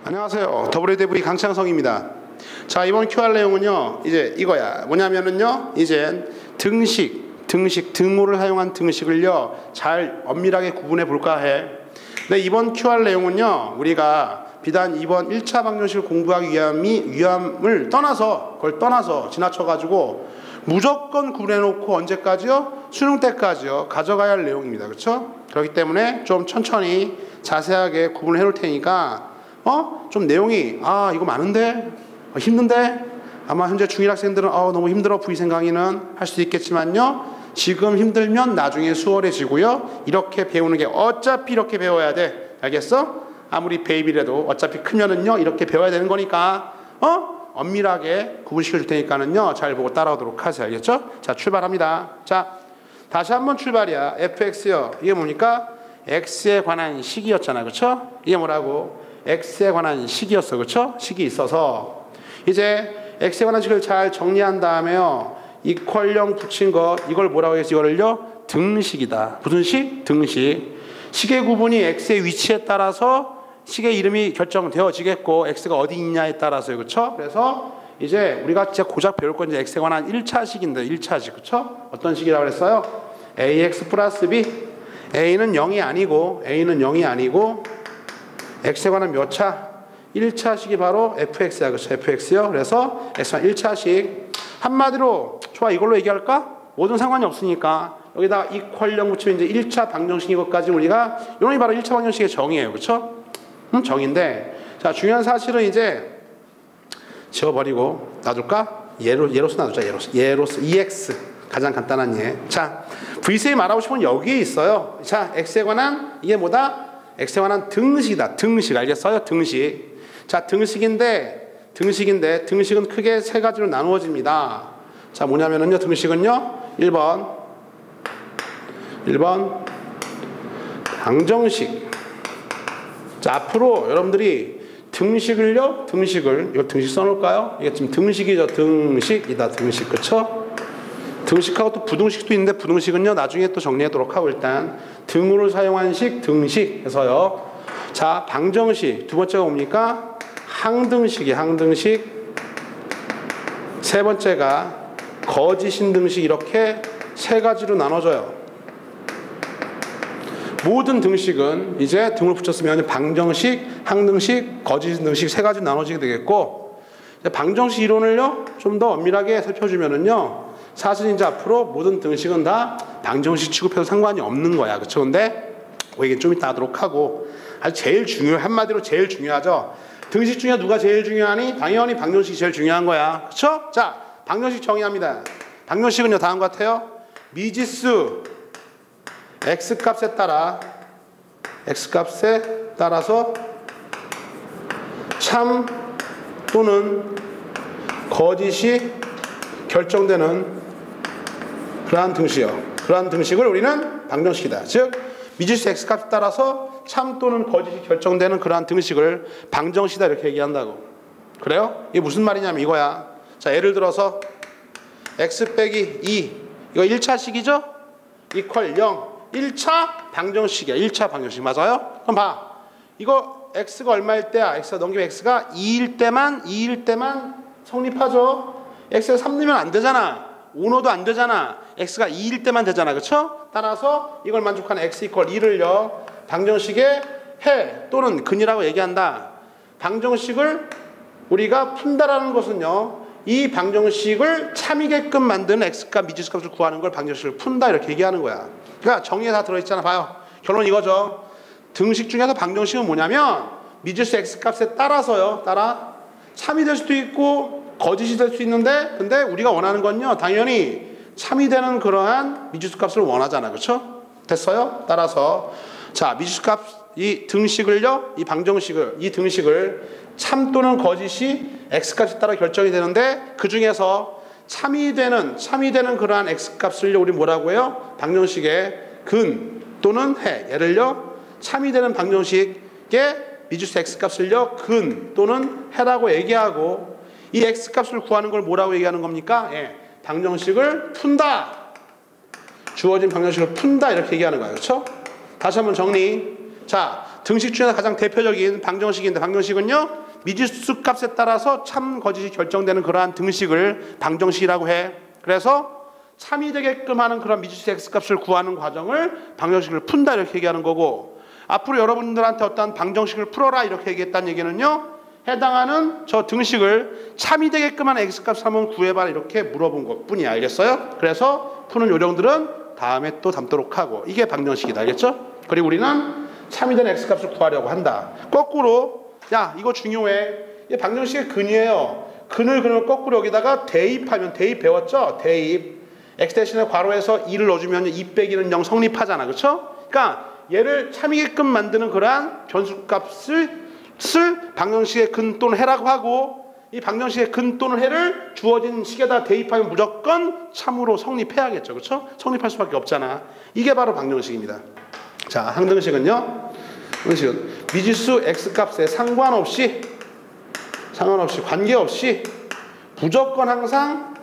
안녕하세요. WDV 강창성입니다. 자, 이번 QR 내용은요, 이제 이거야. 뭐냐면은요, 이제 등호를 사용한 등식을요, 잘 엄밀하게 구분해 볼까 해. 근데 이번 QR 내용은요, 우리가 비단 이번 1차 방정식을 공부하기 위함을 떠나서, 그걸 떠나서 지나쳐가지고 무조건 구분해 놓고 언제까지요? 수능 때까지요. 가져가야 할 내용입니다. 그렇죠? 그렇기 때문에 좀 천천히 자세하게 구분해 놓을 테니까 좀 내용이 이거 많은데? 힘든데? 아마 현재 중1 학생들은 너무 힘들어 부의생 강의는 할 수도 있겠지만요. 지금 힘들면 나중에 수월해지고요. 이렇게 배우는 게 어차피 이렇게 배워야 돼. 알겠어? 아무리 베이비라도 어차피 크면은요. 이렇게 배워야 되는 거니까 엄밀하게 구분시켜 줄 테니까는요. 잘 보고 따라오도록 하세요. 알겠죠? 자, 출발합니다. 자, 다시 한번 출발이야. fx요. 이게 뭡니까? x에 관한 식이었잖아. 그렇죠? 이게 뭐라고? x에 관한 식이었어. 그렇죠? 식이 있어서 이제 x에 관한 식을 잘 정리한 다음에요. 이퀄형 붙인 것 이걸 뭐라고 해서 이거를요? 등식이다. 무슨 식? 등식. 식의 구분이 x의 위치에 따라서 식의 이름이 결정되어지겠고 x가 어디 있냐에 따라서요. 그렇죠? 그래서 이제 우리가 진짜 고작 배울 건 이제 x에 관한 1차식인데 1차식. 그렇죠? 어떤 식이라고 그랬어요? ax 플러스 b. a는 0이 아니고 x에 관한 몇 차? 1차식이 바로 fx야. 그렇죠? fx요. 그래서 x에 관한 1차식. 한마디로 좋아 이걸로 얘기할까? 뭐든 상관이 없으니까 여기다가 이퀄형 붙이면 이제 1차 방정식인 것까지 우리가 이놈이 바로 1차 방정식의 정의예요. 그렇죠? 정의인데 자 중요한 사실은 이제 지워버리고 놔둘까? 예로서 놔두자. 예로서 EX 가장 간단한 예. 자 V-쌤이 말하고 싶은 건 여기에 있어요. 자 X에 관한 이게 뭐다? X에 관한 등식이다. 등식 알겠어요? 등식. 자 등식인데 등식은 크게 세 가지로 나누어집니다. 자 뭐냐면은요 등식은요 1번 방정식. 자 앞으로 여러분들이 등식을 이거 등식 써놓을까요? 이게 지금 등식이죠. 등식이다. 등식. 그쵸? 등식하고 또 부등식도 있는데 부등식은요 나중에 또 정리하도록 하고 일단 등호를 사용한 식 등식 해서요. 자 방정식 두 번째가 뭡니까? 항등식이에요. 항등식. 세 번째가 거짓인 등식. 이렇게 세 가지로 나눠져요. 모든 등식은 이제 등을 붙였으면 방정식, 항등식, 거짓인 등식 세 가지로 나눠지게 되겠고 방정식 이론을요 좀 더 엄밀하게 살펴주면은요 사실 이제 앞으로 모든 등식은 다 방정식 취급해도 상관이 없는 거야. 그쵸? 근데 그 얘기는 좀 이따 하도록 하고 한마디로 제일 중요하죠. 등식 중에 누가 제일 중요하니? 당연히 방정식이 제일 중요한 거야. 그쵸? 자, 방정식 정의합니다. 방정식은요 다음과 같아요. 미지수 x값에 따라서 참 또는 거짓이 결정되는 그러한 등식이요. 그러한 등식을 우리는 방정식이다. 즉 미지수 x값에 따라서 참 또는 거짓이 결정되는 그러한 등식을 방정식이다 이렇게 얘기한다고. 그래요? 이게 무슨 말이냐면 이거야. 자 예를 들어서 x 빼기 2 이거 1차식이죠? 이퀄 0 1차 방정식이야. 1차 방정식 맞아요? 그럼 봐. 이거 x가 얼마일 때야? x가 넘기면 x가 2일 때만 성립하죠. x가 3 넣으면 안 되잖아. 5 넣어도 안 되잖아. x가 2일 때만 되잖아. 그쵸? 따라서 이걸 만족하는 x 이퀄 2를요 방정식의 해 또는 근이라고 얘기한다. 방정식을 우리가 푼다라는 것은요 이 방정식을 참이게끔 만드는 x값 미지수값을 구하는 걸 방정식을 푼다 이렇게 얘기하는 거야. 그러니까 정리에 다 들어있잖아. 봐요. 결론 이거죠. 등식 중에서 방정식은 뭐냐면 미지수 x값에 따라서요 참이 될 수도 있고 거짓이 될 수 있는데 근데 우리가 원하는 건요 당연히 참이 되는 그러한 미지수값을 원하잖아. 그렇죠? 됐어요? 따라서 자 미지수값 이 등식을요 이 등식을 참 또는 거짓이 x값에 따라 결정이 되는데 그 중에서 참이 되는 그러한 x값을요 우리 뭐라고 해요? 방정식의 근 또는 해. 얘를요 참이 되는 방정식의 미지수 x값을요 근 또는 해라고 얘기하고 이 x값을 구하는 걸 뭐라고 얘기하는 겁니까? 방정식을 푼다. 주어진 방정식을 푼다 이렇게 얘기하는 거예요. 그렇죠? 다시 한번 정리. 자 등식 중에서 가장 대표적인 방정식인데 방정식은요 미지수 값에 따라서 참 거짓이 결정되는 그러한 등식을 방정식이라고 해. 그래서 참이 되게끔 하는 그런 미지수 x값을 구하는 과정을 방정식을 푼다 이렇게 얘기하는 거고, 앞으로 여러분들한테 어떤 방정식을 풀어라 이렇게 얘기했다는 얘기는요 해당하는 저 등식을 참이 되게끔 하는 x값을 한번 구해봐라 이렇게 물어본 것 뿐이야. 알겠어요? 그래서 푸는 요령들은 다음에 또 담도록 하고, 이게 방정식이다. 알겠죠? 그리고 우리는 참이 되는 x값을 구하려고 한다. 거꾸로 야 이거 중요해. 이게 방정식의 근이에요. 근을 그러면 거꾸로 여기다가 대입하면, 대입 배웠죠? 대입. x 대신에 괄호에서 2를 넣어주면 2 빼기는 0 성립하잖아. 그렇죠? 그러니까 얘를 참이게끔 만드는 그러한 변수값을 방정식의 근 또는 해라고 하고, 이 방정식의 근 또는 해를 주어진 식에다 대입하면 무조건 참으로 성립해야겠죠. 그렇죠? 성립할 수밖에 없잖아. 이게 바로 방정식입니다. 자, 항등식은요. 항등식은 미지수 x값에 상관없이 관계없이 무조건 항상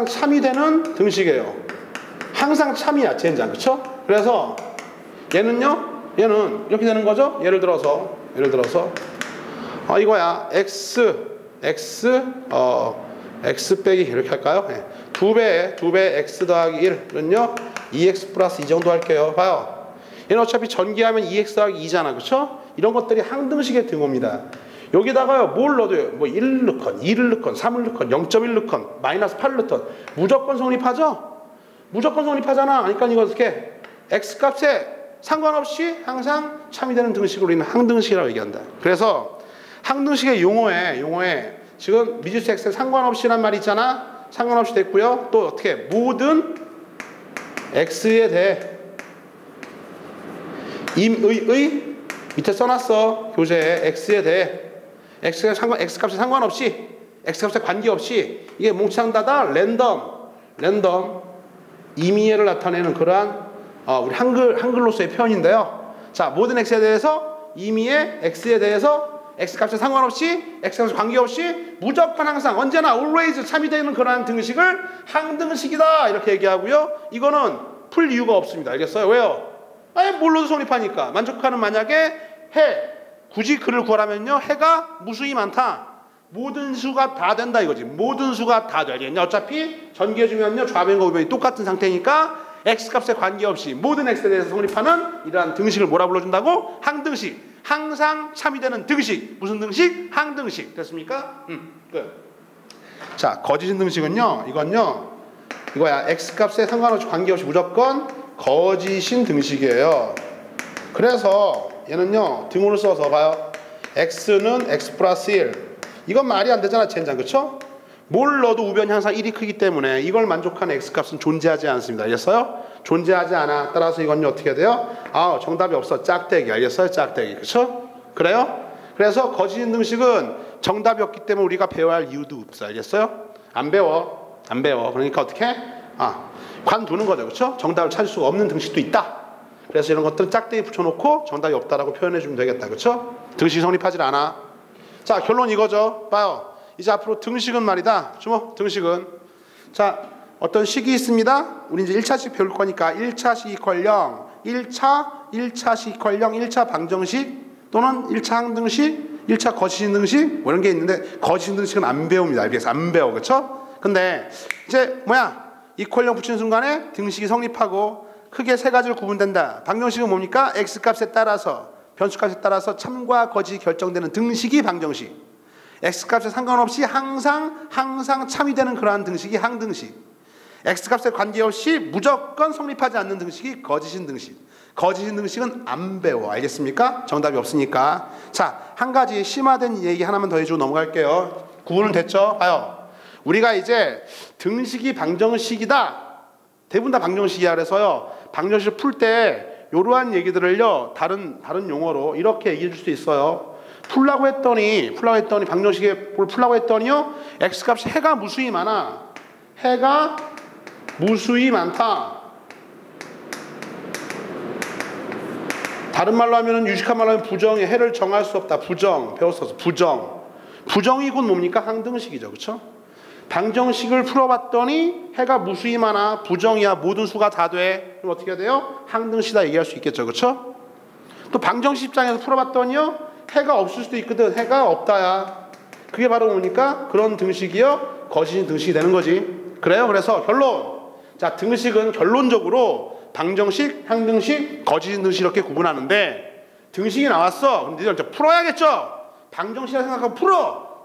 참이 되는 등식이에요. 항상 참이야, 젠장. 그렇죠? 그래서 얘는 이렇게 되는 거죠. 예를 들어서 이거야. x 빼기 이렇게 할까요? 네. 2배 x 더하기 1은요 2x 플러스 2 정도 할게요. 봐요. 얘는 어차피 전개하면 2x 더하기 2잖아. 그쵸? 이런 것들이 항등식의 등호입니다. 여기다가요 뭘 넣어도요, 뭐 1을 넣건 2를 넣건 3을 넣건 0.1 넣건 마이너스 8을 넣건 무조건 성립하죠? 무조건 성립하잖아. 그러니까 이거 어떻게 x값에 상관없이 항상 참이 되는 등식을 우리는 항등식이라고 얘기한다. 그래서 항등식의 용어에 지금 미지수 x에 상관없이란 말이 있잖아. 상관없이 됐고요. 또 어떻게 모든 x에 대해 임의 밑에 써놨어. 교재에 x에 대해 x값에 상관없이, x값에 관계없이, 이게 몽창다다 랜덤 임의를 나타내는 그러한 우리 한글로서의 표현인데요. 자, 모든 x에 대해서 임의의 x에 대해서 x값에 상관없이, x값에 관계없이 무조건 항상 언제나 always 참이 되는 그러한 등식을 항등식이다 이렇게 얘기하고요. 이거는 풀 이유가 없습니다. 알겠어요? 왜요? 아예 뭘로도 성립하니까. 만족하는 만약에 굳이 그를 구하라면요 해가 무수히 많다. 모든 수가 다 된다 이거지. 모든 수가 다 되겠냐. 어차피 전개해주면요 좌변과 우변이 똑같은 상태니까 x값에 관계없이 모든 x에 대해서 성립하는 이러한 등식을 뭐라 불러준다고? 항등식. 항상 참이 되는 등식. 무슨 등식? 항등식. 됐습니까? 끝. 자, 거짓인 등식은요 이거야. x값에 상관없이 관계없이 무조건 거짓인 등식이에요. 그래서 얘는요 등호를 써서 봐요. x는 x 플러스 1. 이건 말이 안 되잖아 젠장. 그쵸? 뭘 넣어도 우변이 항상 1이 크기 때문에 이걸 만족하는 x값은 존재하지 않습니다. 알겠어요? 존재하지 않아. 따라서 이건요 어떻게 돼요? 정답이 없어. 짝대기. 알겠어요? 짝대기. 그쵸? 그래요? 그래서 거짓인 등식은 정답이 없기 때문에 우리가 배워야 할 이유도 없어. 알겠어요? 안 배워. 그러니까 어떻게? 관두는 거죠. 그쵸? 정답을 찾을 수가 없는 등식도 있다. 그래서 이런 것들은 짝대기 붙여놓고 정답이 없다라고 표현해주면 되겠다. 그쵸? 등식이 성립하질 않아. 자, 결론 이거죠. 봐요. 이제 앞으로 등식은 말이다. 주모, 등식은. 자, 어떤 식이 있습니다. 우리 이제 1차식 배울 거니까 1차식 이퀄 0, 1차식 이퀄 0, 1차 방정식 또는 1차 항등식, 1차 거짓인 등식 뭐 이런 게 있는데 거짓인 등식은 안 배웁니다. 알겠어? 안 배워. 그쵸? 근데 이제 이퀄 0 붙이는 순간에 등식이 성립하고 크게 세 가지로 구분된다. 방정식은 뭡니까? x값에 따라서, 변수값에 따라서 참과 거짓이 결정되는 등식이 방정식. x값에 상관없이 항상 참이 되는 그러한 등식이 항등식. x값에 관계없이 무조건 성립하지 않는 등식이 거짓인 등식. 거짓인 등식은 안 배워. 알겠습니까? 정답이 없으니까. 자, 한 가지 심화된 얘기 하나만 더 해주고 넘어갈게요. 구분은 됐죠? 봐요. 우리가 이제 등식이 방정식이다. 대부분 다 방정식이야. 그래서요 방정식을 풀 때 이러한 얘기들을요 다른 용어로 이렇게 얘기해 줄 수 있어요. 풀라고 했더니 방정식에 뭘 풀라고 했더니요 x값이 해가 무수히 많아. 해가 무수히 많다. 다른 말로 하면은 유식한 말로 하면 부정의 해를 정할 수 없다. 부정 배웠었어. 부정이 곧 뭡니까? 항등식이죠. 그렇죠? 방정식을 풀어봤더니 해가 무수히 많아. 부정이야. 모든 수가 다 돼. 그럼 어떻게 해야 돼요? 항등식이다 얘기할 수 있겠죠. 그렇죠? 또 방정식 입장에서 풀어봤더니요, 해가 없을 수도 있거든. 해가 없다야. 그게 바로 뭡니까? 그런 등식이요, 거짓인 등식이 되는 거지. 그래요? 그래서 결론. 자, 등식은 결론적으로 방정식, 항등식, 거짓인 등식 이렇게 구분하는데, 등식이 나왔어. 그럼 니들 이제 풀어야겠죠? 방정식이라 생각하고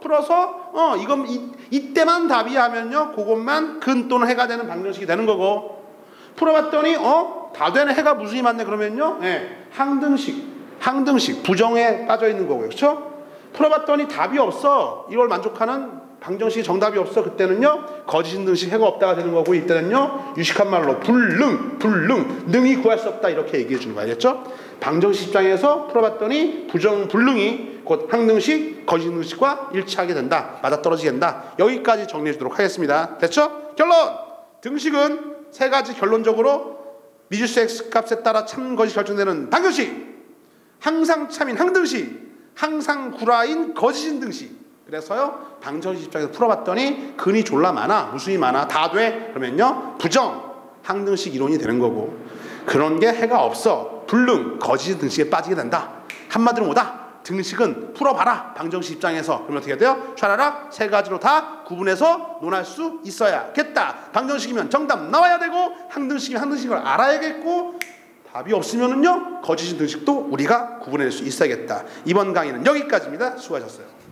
풀어서 이때만 답이 하면요, 그것만 근 또는 해가 되는 방정식이 되는 거고, 풀어봤더니 다 되는 해가 무수히 많네 그러면요, 항등식 부정에 빠져 있는 거고요. 그렇죠? 풀어봤더니 답이 없어. 이걸 만족하는 방정식이 정답이 없어. 그때는요, 거짓인 등식 해가 없다가 되는 거고, 이때는요, 유식한 말로 불능, 능이 구할 수 없다 이렇게 얘기해 주는 거 알겠죠? 방정식 입장에서 풀어봤더니 불능이 곧 항등식, 거짓인 등식과 일치하게 된다. 맞아떨어지게 된다. 여기까지 정리해 주도록 하겠습니다. 됐죠? 결론! 등식은 세 가지 결론적으로 미지수 x값에 따라 참 거짓 결정되는 방정식, 항상 참인 항등식, 항상 구라인 거짓인 등식. 그래서요, 방정식 입장에서 풀어봤더니 근이 졸라 많아, 무수히 많아, 다 돼. 그러면요, 부정, 항등식 이론이 되는 거고, 그런 게 해가 없어, 불능, 거짓 등식에 빠지게 된다. 한마디로 뭐다? 등식은 풀어봐라. 방정식 입장에서. 그러면 어떻게 돼요? 촤라락 세 가지로 다 구분해서 논할 수 있어야겠다. 방정식이면 정답 나와야 되고, 항등식이면 항등식을 알아야겠고, 답이 없으면은요, 거짓인 등식도 우리가 구분해낼 수 있어야겠다. 이번 강의는 여기까지입니다. 수고하셨어요.